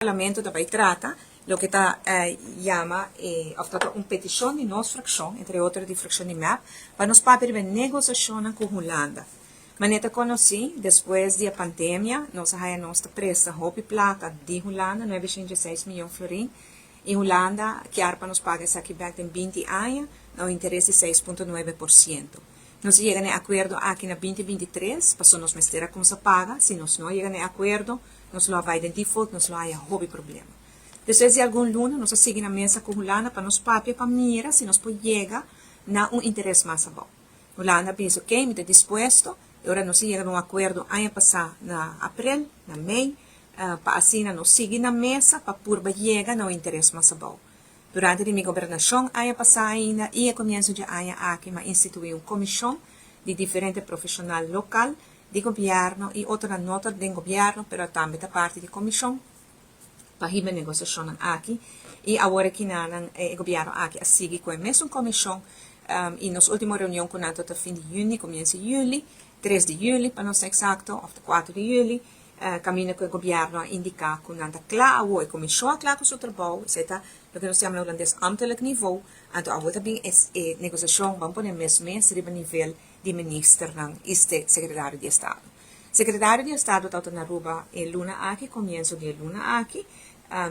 Parlamento também trata lo que llama uma petição de nossa fração, entre outras de fração de MAP, para nos papel de negociação com Holanda. Maneta conheci, depois da pandemia, nós temos presta roupa plata de Holanda, 906 milhões de florins, e Holanda quer para nos pagar essa back em 20 anos, no interesse de 6,9%. Nós chegamos a acordo aqui na 2023, passou nos mestera como se paga, se nós não chegamos a acordo, nós lo vai de default, nós lo vai a hobby problema. Depois de algum lunes, nós seguimos na mesa com Holanda para nos papel, para mirar se nós podemos chegar a interesse mais bom. Holanda pensa, ok, me está disposto, agora nós chegamos a acordo ano passado, na abril, na maio, para assim nós seguimos na mesa para purba chegar a interesse mais bom. Durante a minha governação, ano passado ainda, e a começo de ano aqui, instituí uma comissão de diferentes profissionais locais, de governo e outra nota de governo, mas também da parte de comissão, para a negociação aqui. E agora que o governo aqui segue com a mesma comissão, e nossa última reunião com a fim de junho, começa de julho, 3 de julho, para não ser exato, ou 4 de julho, caminho com o governo a indicar que a claro, a comissão a claro com o seu trabalho, etc. O que nós chamamos no holandês ambtelijk niveau, então agora também é negociação, vamos pôr no mesmo mês, a nível de minister ng secretário de Estado. Secretário de Estado está na Aruba luna aqui, começo de luna aqui,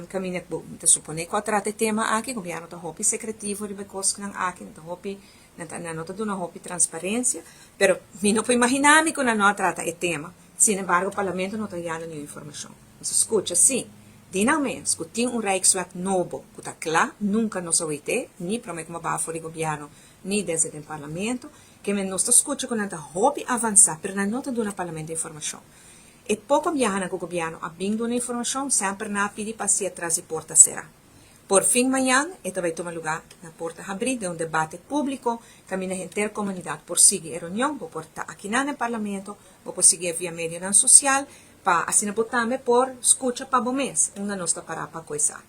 caminha te supone que trata tema aqui, governo está hopi secretivo de becos ng aqui, está hopi na nota do na hopi transparência, pero mi não pode imaginar que na nota trata o tema. Sin embargo, o parlamento não está dando nenhuma informação. Mas escuta, sim, dinamens, que tem Rijkswet novo, que está claro, nunca nos ouvite, nem promete uma barra fora do governo, nem desde o parlamento, que nós escuta quando a hobby avançar, mas não está dando parlamento de informação. E pouco viaja com o governo, a vindo uma informação, sempre na pedir para se atrás de porta será. Por fim, amanhã, vai tomar lugar na porta abrir de um debate público, caminha intercomunidade por seguir a reunião, vou portar aqui no parlamento, vou seguir via mídia social, para assim também por escuta para o mês, uma nossa para coisa.